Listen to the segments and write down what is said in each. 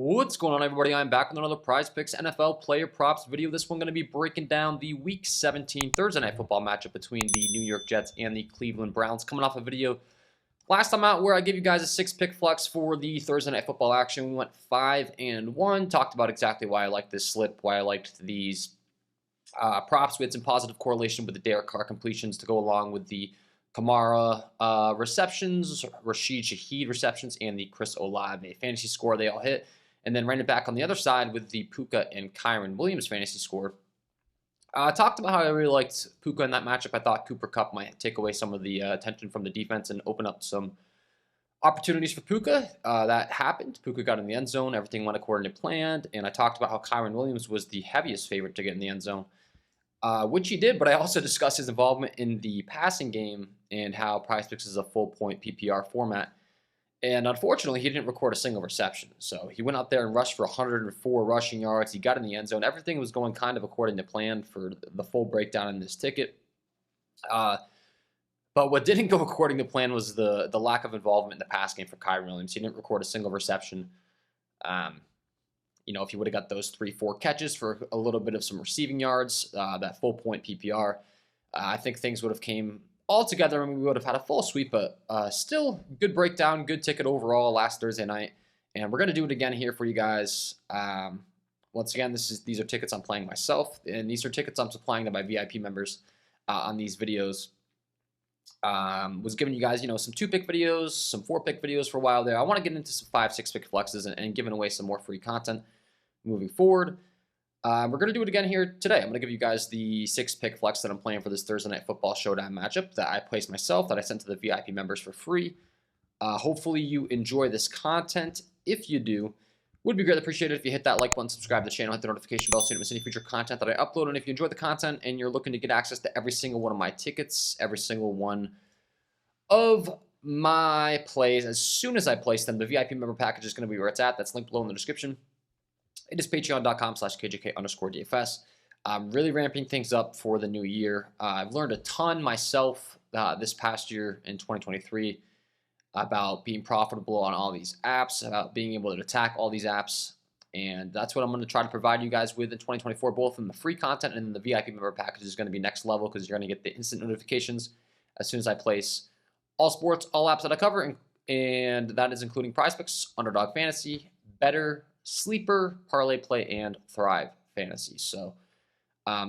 What's going on, everybody? I'm back with another Prizepicks NFL player props video. This one going to be breaking down the Week 17 Thursday Night Football matchup between the New York Jets and the Cleveland Browns. Coming off a video last time out where I gave you guys a 6-pick flex for the Thursday Night Football action. We went 5-1. Talked about exactly why I liked this slip, why I liked these props. We had some positive correlation with the Derek Carr completions to go along with the Kamara receptions, Rashid Shaheed receptions, and the Chris Olave fantasy score. They all hit. And then ran it back on the other side with the Puka and Kyren Williams fantasy score. I talked about how I really liked Puka in that matchup. I thought Cooper Kupp might take away some of the attention from the defense and open up some opportunities for Puka. That happened. Puka got in the end zone. Everything went according to plan. And I talked about how Kyren Williams was the heaviest favorite to get in the end zone, which he did. But I also discussed his involvement in the passing game and how Prizepicks is a full-point PPR format. And unfortunately, he didn't record a single reception. So he went out there and rushed for 104 rushing yards. He got in the end zone. Everything was going kind of according to plan for the full breakdown in this ticket. But what didn't go according to plan was the lack of involvement in the pass game for Kyren Williams. He didn't record a single reception. If he would have got those 3-4 catches for a little bit of some receiving yards, that full point PPR, I think things would have came all together, and we would have had a full sweep, but still good breakdown, good ticket overall last Thursday night. And we're going to do it again here for you guys. Once again, these are tickets I'm playing myself, and these are tickets I'm supplying to my VIP members on these videos. Was giving you guys, some 2-pick videos, some 4-pick videos for a while there. I want to get into some 5, 6-pick flexes and giving away some more free content moving forward. We're going to do it again here today. I'm going to give you guys the 6-pick flex that I'm playing for this Thursday Night Football Showdown matchup that I placed myself, that I sent to the VIP members for free. Hopefully you enjoy this content. If you do, would be greatly appreciated if you hit that like button, subscribe to the channel, hit the notification bell so you don't miss any future content that I upload. And if you enjoy the content and you're looking to get access to every single one of my tickets, every single one of my plays, as soon as I place them, the VIP member package is going to be where it's at. That's linked below in the description. It is patreon.com/KJK_DFS. I'm really ramping things up for the new year. I've learned a ton myself this past year in 2023 about being profitable on all these apps, about being able to attack all these apps. And that's what I'm going to try to provide you guys with in 2024, both in the free content and in the VIP member package is going to be next level because you're going to get the instant notifications as soon as I place all sports, all apps that I cover. And that is including Prizepicks, Underdog Fantasy, Better, Sleeper, Parlay Play, and Thrive Fantasy. So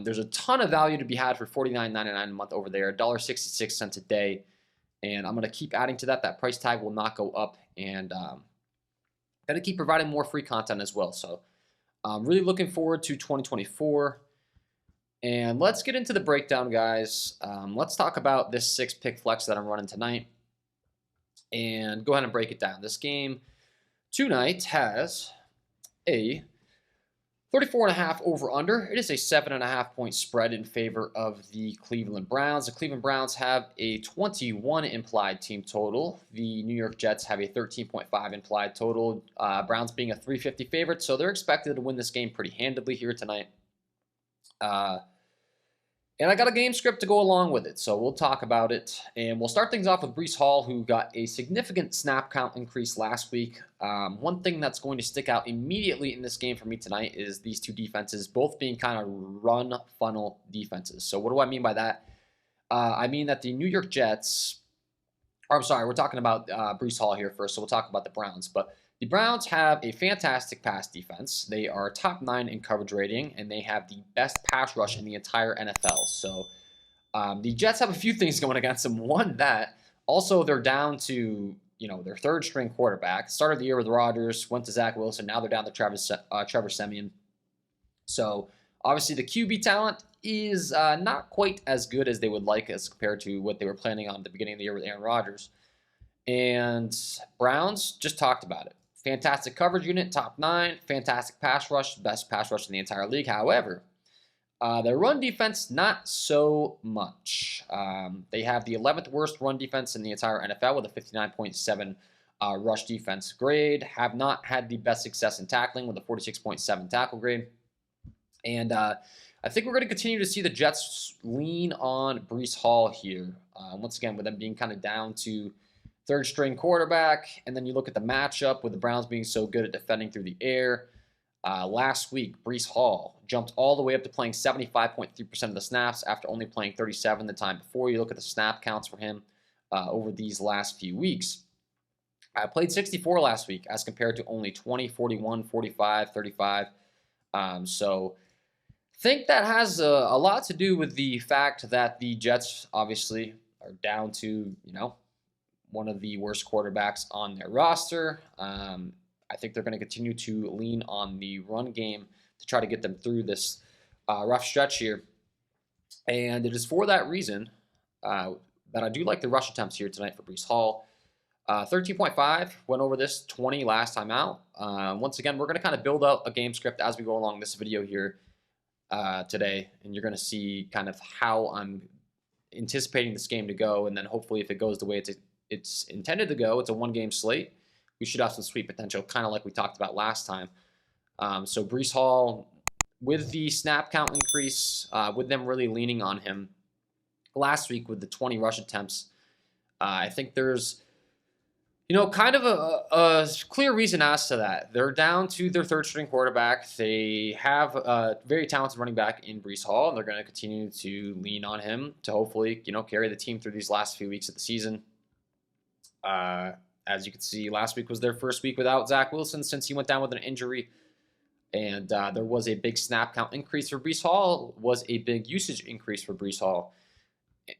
there's a ton of value to be had for $49.99 a month over there, $1.66 a day. And I'm going to keep adding to that. That price tag will not go up. And going to keep providing more free content as well. So I'm really looking forward to 2024. And let's get into the breakdown, guys. Let's talk about this 6-pick flex that I'm running tonight. And go ahead and break it down. This game tonight has a 34.5 over-under. It is a 7.5-point spread in favor of the Cleveland Browns. The Cleveland Browns have a 21 implied team total. The New York Jets have a 13.5 implied total. Browns being a 350 favorite, so they're expected to win this game pretty handedly here tonight. And I got a game script to go along with it, so we'll talk about it. And we'll start things off with Breece Hall, who got a significant snap count increase last week. One thing that's going to stick out immediately in this game for me tonight is these two defenses, both being kind of run funnel defenses. So what do I mean by that? I mean that the New York Jets, or I'm sorry, we're talking about Breece Hall here first, so we'll talk about the Browns. But the Browns have a fantastic pass defense. They are top 9 in coverage rating, and they have the best pass rush in the entire NFL. So the Jets have a few things going against them. One, that. Also, they're down to their third-string quarterback. Started the year with Rodgers, went to Zach Wilson. Now they're down to Trevor Siemian. So obviously the QB talent is not quite as good as they would like as compared to what they were planning on at the beginning of the year with Aaron Rodgers. And Browns, just talked about it. Fantastic coverage unit, top 9. Fantastic pass rush, best pass rush in the entire league. However, their run defense, not so much. They have the 11th worst run defense in the entire NFL with a 59.7 rush defense grade. Have not had the best success in tackling with a 46.7 tackle grade. And I think we're going to continue to see the Jets lean on Breece Hall here. Once again, with them being kind of down to third string quarterback. And then you look at the matchup with the Browns being so good at defending through the air. Last week, Breece Hall jumped all the way up to playing 75.3% of the snaps after only playing 37 the time before. You look at the snap counts for him over these last few weeks. I played 64 last week as compared to only 20, 41, 45, 35. So think that has a lot to do with the fact that the Jets obviously are down to, one of the worst quarterbacks on their roster. I think they're going to continue to lean on the run game to try to get them through this rough stretch here. And it is for that reason that I do like the rush attempts here tonight for Breece Hall. 13.5, went over this 20 last time out. Once again, we're going to kind of build out a game script as we go along this video here today. And you're going to see kind of how I'm anticipating this game to go. And then hopefully if it goes the way it's intended to go, it's a one-game slate. We should have some sweet potential, kind of like we talked about last time. So Breece Hall, with the snap count increase, with them really leaning on him last week with the 20 rush attempts, I think there's, kind of a clear reason as to that. They're down to their third string quarterback. They have a very talented running back in Breece Hall, and they're going to continue to lean on him to hopefully, carry the team through these last few weeks of the season. As you can see, last week was their first week without Zach Wilson since he went down with an injury. And there was a big snap count increase for Breece Hall, was a big usage increase for Breece Hall.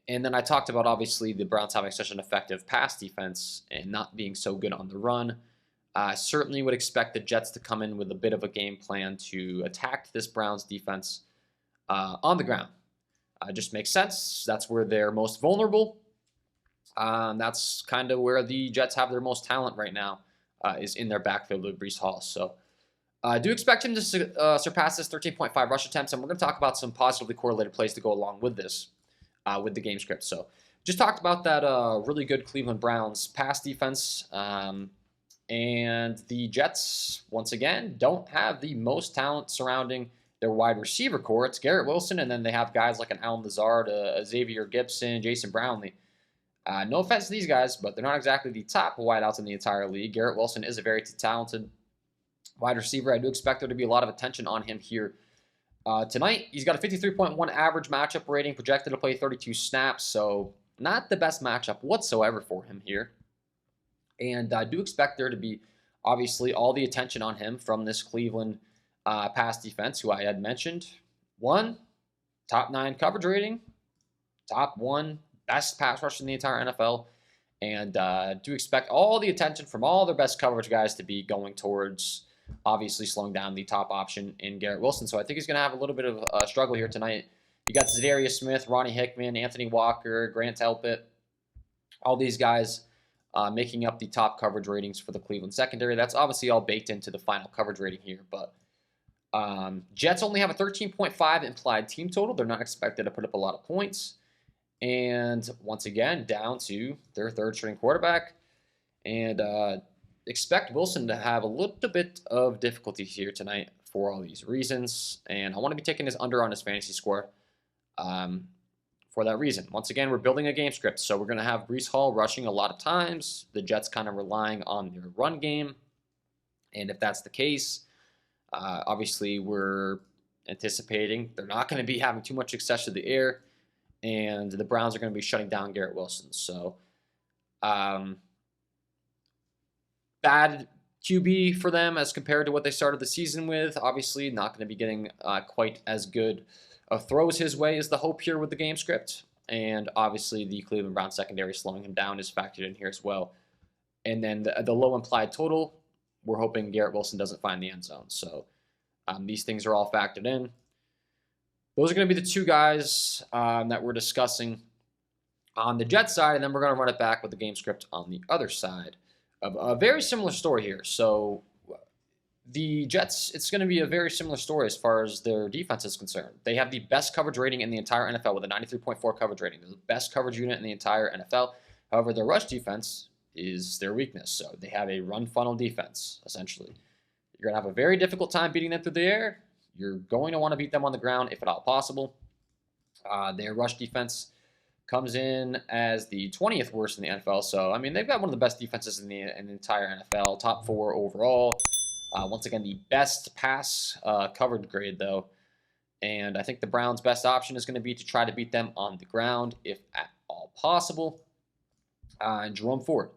And then I talked about, obviously, the Browns having such an effective pass defense and not being so good on the run. I certainly would expect the Jets to come in with a bit of a game plan to attack this Browns defense on the ground. Just makes sense. That's where they're most vulnerable. That's kind of where the Jets have their most talent right now, is in their backfield with Breece Hall. So I do expect him to surpass this 13.5 rush attempts, and we're going to talk about some positively correlated plays to go along with this, with the game script. So just talked about that really good Cleveland Browns pass defense, and the Jets, once again, don't have the most talent surrounding their wide receiver core. It's Garrett Wilson, and then they have guys like an Allen Lazard, a Xavier Gibson, Jason Brownlee. No offense to these guys, but they're not exactly the top wideouts in the entire league. Garrett Wilson is a very talented wide receiver. I do expect there to be a lot of attention on him here tonight. He's got a 53.1 average matchup rating, projected to play 32 snaps, so not the best matchup whatsoever for him here. And I do expect there to be, obviously, all the attention on him from this Cleveland pass defense, who I had mentioned. One, top 9 coverage rating, top 1 best pass rush in the entire NFL, and do expect all the attention from all their best coverage guys to be going towards, obviously, slowing down the top option in Garrett Wilson. So I think he's going to have a little bit of a struggle here tonight. You got Zadarius Smith, Ronnie Hickman, Anthony Walker, Grant Delpit, all these guys making up the top coverage ratings for the Cleveland secondary. That's obviously all baked into the final coverage rating here, but Jets only have a 13.5 implied team total. They're not expected to put up a lot of points. And once again, down to their third string quarterback. And expect Wilson to have a little bit of difficulty here tonight for all these reasons. And I want to be taking his under on his fantasy score for that reason. Once again, we're building a game script. So we're going to have Breece Hall rushing a lot of times. The Jets kind of relying on their run game. And if that's the case, obviously we're anticipating they're not going to be having too much success to the air. And the Browns are going to be shutting down Garrett Wilson. So, bad QB for them as compared to what they started the season with. Obviously, not going to be getting quite as good of throws his way as the hope here with the game script. And obviously, the Cleveland Browns secondary slowing him down is factored in here as well. And then the low implied total, we're hoping Garrett Wilson doesn't find the end zone. So, these things are all factored in. Those are going to be the two guys that we're discussing on the Jets side, and then we're going to run it back with the game script on the other side. A very similar story here. So the Jets, it's going to be a very similar story as far as their defense is concerned. They have the best coverage rating in the entire NFL with a 93.4 coverage rating. They're the best coverage unit in the entire NFL. However, their rush defense is their weakness. So they have a run funnel defense, essentially. You're going to have a very difficult time beating them through the air. You're going to want to beat them on the ground if at all possible. Their rush defense comes in as the 20th worst in the NFL. So, I mean, they've got one of the best defenses in the entire NFL, top 4 overall. Once again, the best pass coverage grade, though. And I think the Browns' best option is going to be to try to beat them on the ground, if at all possible. And Jerome Ford.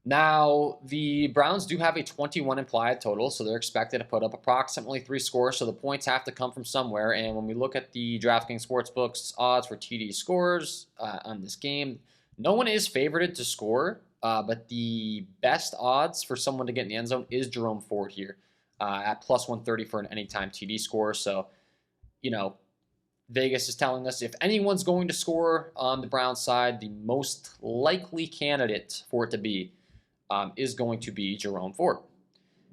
Now, the Browns do have a 21 implied total, so they're expected to put up approximately 3 scores, so the points have to come from somewhere. And when we look at the DraftKings Sportsbook's odds for TD scores on this game, no one is favored to score, but the best odds for someone to get in the end zone is Jerome Ford here at plus 130 for an anytime TD score. So, you know, Vegas is telling us if anyone's going to score on the Browns side, the most likely candidate for it to be is going to be Jerome Ford,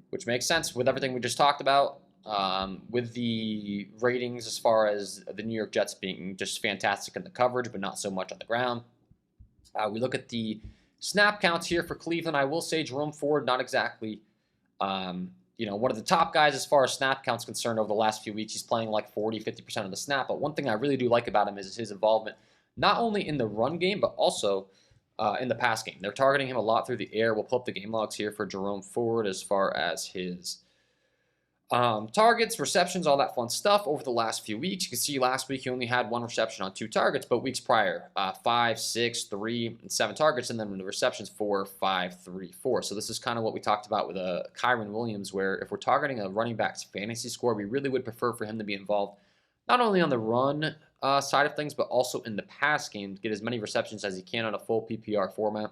which makes sense with everything we just talked about, with the ratings as far as the New York Jets being just fantastic in the coverage, but not so much on the ground. We look at the snap counts here for Cleveland. I will say Jerome Ford, not exactly, one of the top guys as far as snap counts concerned over the last few weeks. He's playing like 40, 50% of the snap. But one thing I really do like about him is his involvement, not only in the run game, but also in the pass game. They're targeting him a lot through the air. We'll pull up the game logs here for Jerome Ford as far as his targets, receptions, all that fun stuff over the last few weeks. You can see last week he only had 1 reception on 2 targets, but weeks prior, 5, 6, 3, and 7 targets, and then the receptions 4, 5, 3, 4. So this is kind of what we talked about with Kyren Williams, where if we're targeting a running back's fantasy score, we really would prefer for him to be involved not only on the run side of things, but also in the pass game to get as many receptions as he can on a full PPR format.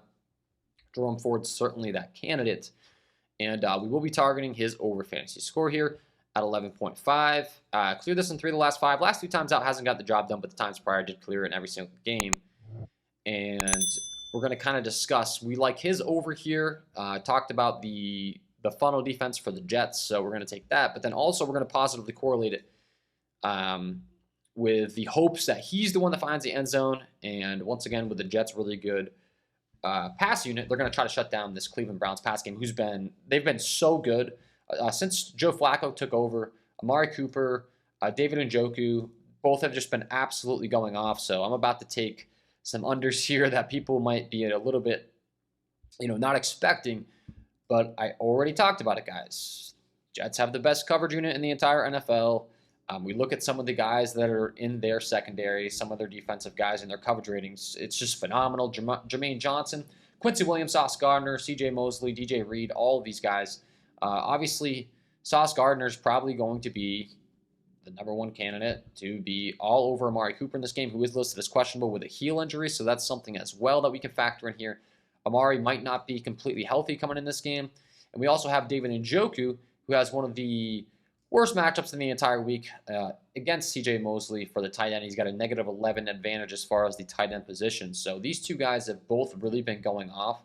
Jerome Ford's certainly that candidate. And we will be targeting his over fantasy score here at 11.5. Cleared this in 3 of the last 5. Last 2 times out hasn't got the job done, but the times prior did clear in every single game. And we're going to kind of discuss. We like his over here. Talked about the funnel defense for the Jets, so we're going to take that. But then also we're going to positively correlate it with the hopes that he's the one that finds the end zone. And once again, with the Jets' really good pass unit, they're going to try to shut down this Cleveland Browns pass game, they've been so good since Joe Flacco took over. Amari Cooper, David Njoku, both have just been absolutely going off. So I'm about to take some unders here that people might be a little bit, not expecting, but I already talked about it, guys. Jets have the best coverage unit in the entire NFL. We look at some of the guys that are in their secondary, some of their defensive guys and their coverage ratings. It's just phenomenal. Jermaine Johnson, Quincy Williams, Sauce Gardner, C.J. Mosley, DJ Reed, all of these guys. Obviously, Sauce Gardner is probably going to be the number 1 candidate to be all over Amari Cooper in this game, who is listed as questionable with a heel injury, so that's something as well that we can factor in here. Amari might not be completely healthy coming in this game. And we also have David Njoku, who has one of the worst matchups in the entire week against C.J. Mosley for the tight end. He's got a negative 11 advantage as far as the tight end position. So these 2 guys have both really been going off.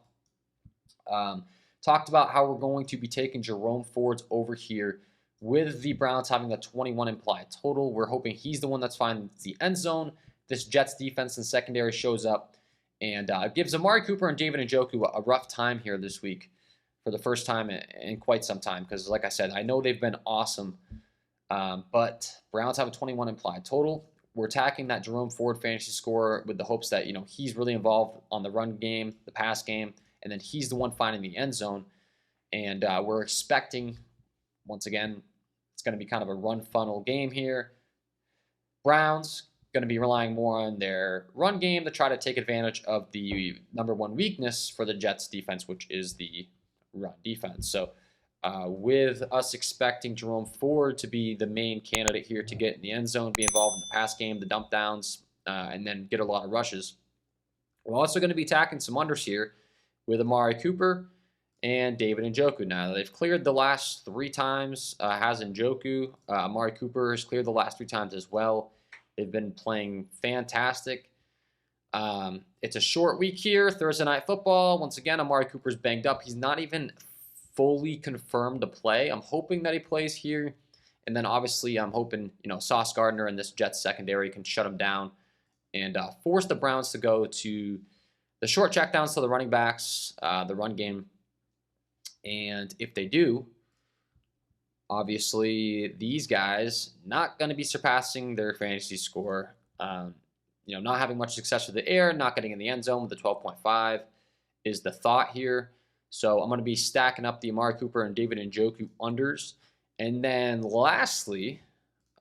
Talked about how we're going to be taking Jerome Ford's over here with the Browns having a 21 implied total. We're hoping he's the one that's finding the end zone. This Jets defense and secondary shows up and gives Amari Cooper and David Njoku a rough time here this week, for the first time in quite some time, because like I said, I know they've been awesome, but Browns have a 21 implied total. We're attacking that Jerome Ford fantasy score with the hopes that he's really involved on the run game, the pass game, and then he's the one finding the end zone. And we're expecting, once again, it's going to be kind of a run funnel game here. Browns going to be relying more on their run game to try to take advantage of the number 1 weakness for the Jets defense, which is the run defense. So with us expecting Jerome Ford to be the main candidate here to get in the end zone, be involved in the pass game, the dump downs, and then get a lot of rushes, we're also going to be attacking some unders here with Amari Cooper and David Njoku. Now, they've cleared the last 3 times, has Njoku. Amari Cooper has cleared the last 3 times as well. They've been playing fantastic. It's a short week here, Thursday Night Football. Once again, Amari Cooper's banged up. He's not even fully confirmed to play. I'm hoping that he plays here. And then obviously I'm hoping, Sauce Gardner and this Jets secondary can shut him down and force the Browns to go to the short checkdowns to the running backs, the run game. And if they do, obviously these guys not going to be surpassing their fantasy score. not having much success with the air, not getting in the end zone with the 12.5 is the thought here. So I'm going to be stacking up the Amari Cooper and David Njoku unders. And then lastly,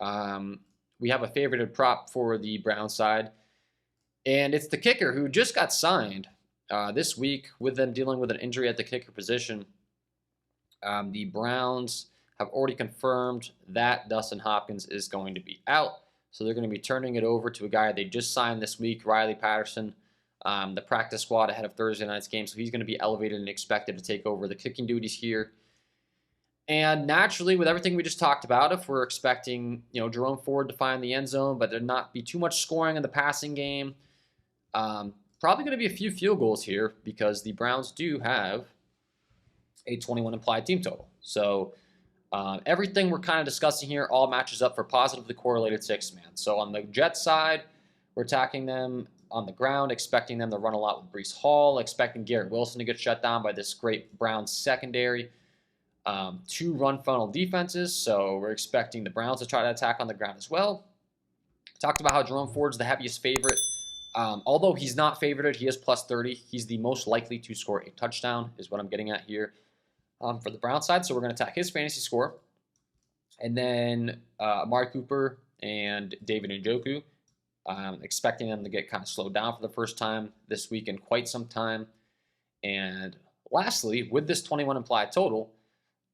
we have a favorited prop for the Brown side. And it's the kicker who just got signed this week with them dealing with an injury at the kicker position. The Browns have already confirmed that Dustin Hopkins is going to be out. So they're going to be turning it over to a guy they just signed this week, Riley Patterson, the practice squad ahead of Thursday night's game. So he's going to be elevated and expected to take over the kicking duties here. And naturally, with everything we just talked about, if we're expecting, Jerome Ford to find the end zone, but there not be too much scoring in the passing game, probably going to be a few field goals here because the Browns do have a 21 implied team total. So everything we're kind of discussing here all matches up for positively correlated six-man. So on the Jets side, we're attacking them on the ground, expecting them to run a lot with Breece Hall, expecting Garrett Wilson to get shut down by this great Browns secondary. 2 run funnel defenses, so we're expecting the Browns to try to attack on the ground as well. Talked about how Jerome Ford's the heaviest favorite. Although he's not favorited, he is plus 30. He's the most likely to score a touchdown, is what I'm getting at here for the Brown side. So we're going to attack his fantasy score. And then Amari Cooper and David Njoku, expecting them to get kind of slowed down for the first time this week in quite some time. And lastly, with this 21 implied total,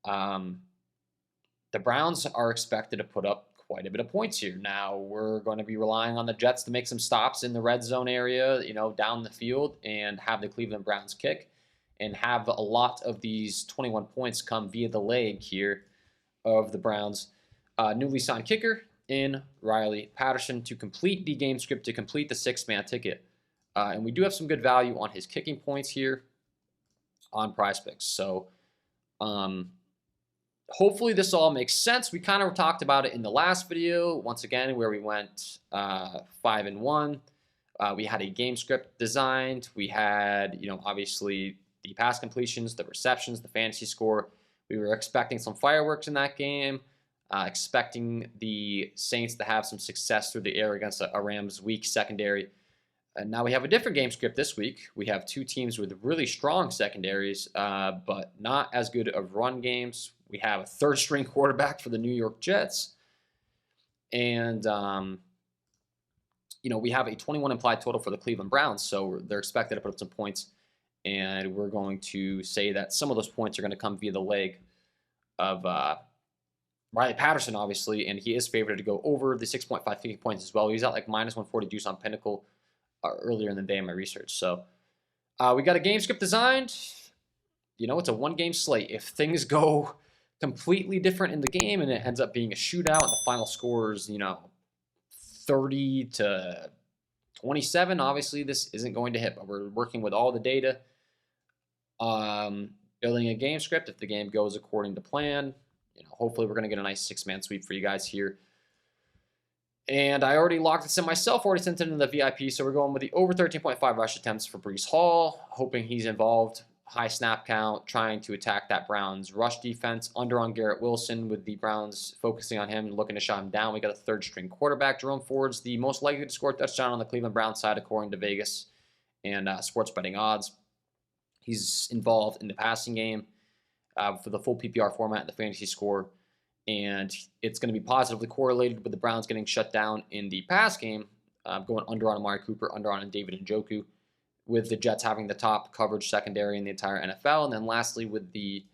the Browns are expected to put up quite a bit of points here. Now, we're going to be relying on the Jets to make some stops in the red zone area, down the field, and have the Cleveland Browns kick, and have a lot of these 21 points come via the leg here of the Browns. Newly signed kicker in Riley Patterson to complete the game script, to complete the six-man ticket. And we do have some good value on his kicking points here on Prizepicks. So, hopefully this all makes sense. We kind of talked about it in the last video, once again, where we went 5-1. We had a game script designed. We had, obviously the pass completions, the receptions, the fantasy score. We were expecting some fireworks in that game, expecting the Saints to have some success through the air against a Rams weak secondary. And now we have a different game script this week. We have 2 teams with really strong secondaries, but not as good of run games. We have a third-string quarterback for the New York Jets. And, we have a 21 implied total for the Cleveland Browns, so they're expected to put up some points. And we're going to say that some of those points are going to come via the leg of Riley Patterson, obviously, and he is favored to go over the 6.5 kicking points as well. He's at like minus 140 deuce on Pinnacle earlier in the day in my research. So we got a game script designed. It's a one-game slate. If things go completely different in the game and it ends up being a shootout and the final score is, 30 to 27, obviously this isn't going to hit, but we're working with all the data, building a game script. If the game goes according to plan, hopefully we're going to get a nice 6-man sweep for you guys here. And I already locked this in myself, already sent it in the VIP, so we're going with the over 13.5 rush attempts for Breece Hall, hoping he's involved. High snap count, trying to attack that Browns rush defense. Under on Garrett Wilson, with the Browns focusing on him and looking to shut him down. We got a third-string quarterback. Jerome Ford's the most likely to score a touchdown on the Cleveland Browns side, according to Vegas and sports betting odds. He's involved in the passing game for the full PPR format and the fantasy score. And it's going to be positively correlated with the Browns getting shut down in the pass game, going under on Amari Cooper, under on David Njoku, with the Jets having the top coverage secondary in the entire NFL. And then lastly, with the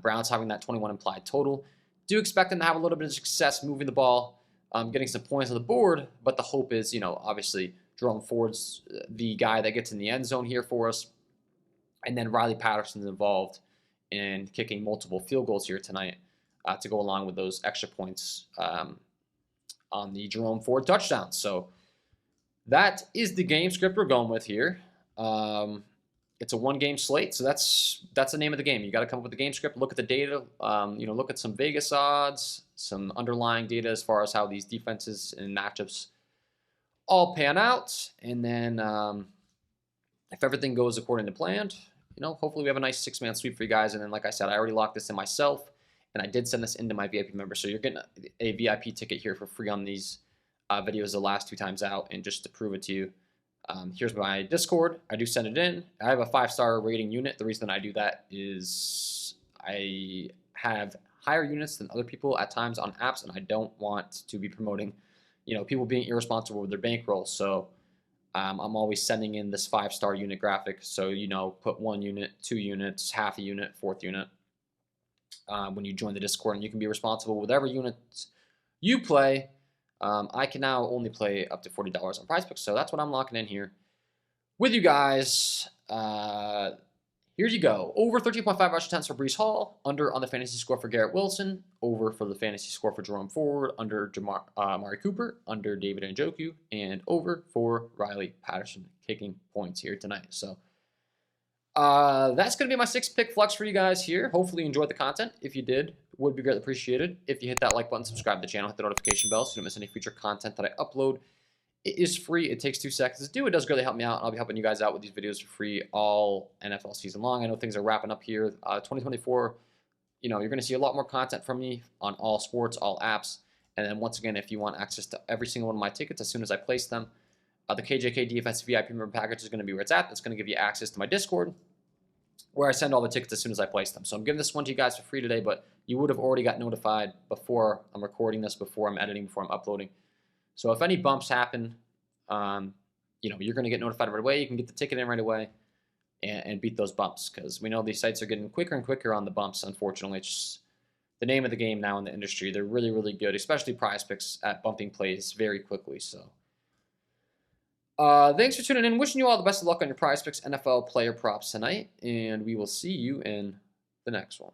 Browns having that 21 implied total. Do expect them to have a little bit of success moving the ball, getting some points on the board, but the hope is, obviously Jerome Ford's the guy that gets in the end zone here for us. And then Riley Patterson's involved in kicking multiple field goals here tonight to go along with those extra points on the Jerome Ford touchdown. So that is the game script we're going with here. It's a one-game slate, so that's the name of the game. You got to come up with the game script, look at the data, look at some Vegas odds, some underlying data as far as how these defenses and matchups all pan out, and then if everything goes according to plan, hopefully we have a nice 6-man sweep for you guys. And then, like I said, I already locked this in myself, and I did send this into my VIP member, so you're getting a VIP ticket here for free on these videos the last 2 times out, and just to prove it to you, here's my Discord. I do send it in. I have a 5-star rating unit. The reason that I do that is I have higher units than other people at times on apps, and I don't want to be promoting, people being irresponsible with their bankroll. So I'm always sending in this 5-star unit graphic. So, put 1 unit, 2 units, half a unit, 4th unit when you join the Discord, and you can be responsible with whatever units you play. I can now only play up to $40 on Prizepicks, so that's what I'm locking in here with you guys. Here you go. Over 13.5 rush attempts for Breece Hall. Under on the fantasy score for Garrett Wilson. Over for the fantasy score for Jerome Ford. Under Amari Cooper. Under David Njoku. And over for Riley Patterson kicking points here tonight. So that's going to be my 6-pick flex for you guys here. Hopefully you enjoyed the content. If you did, would be greatly appreciated. If you hit that like button, subscribe to the channel, hit the notification bell so you don't miss any future content that I upload. It is free. It takes 2 seconds to do. It does really help me out. I'll be helping you guys out with these videos for free all NFL season long. I know things are wrapping up here. 2024, you're going to see a lot more content from me on all sports, all apps. And then once again, if you want access to every single one of my tickets as soon as I place them, the KJK DFS VIP member package is going to be where it's at. That's going to give you access to my Discord, where I send all the tickets as soon as I place them. So I'm giving this one to you guys for free today, but you would have already got notified before I'm recording this, before I'm editing, before I'm uploading. So if any bumps happen, you're going to get notified right away. You can get the ticket in right away and beat those bumps, because we know these sites are getting quicker and quicker on the bumps, unfortunately. It's just the name of the game now in the industry. They're really, really good, especially Prizepicks, at bumping plays very quickly. So thanks for tuning in. Wishing you all the best of luck on your Prizepicks NFL player props tonight, and we will see you in the next one.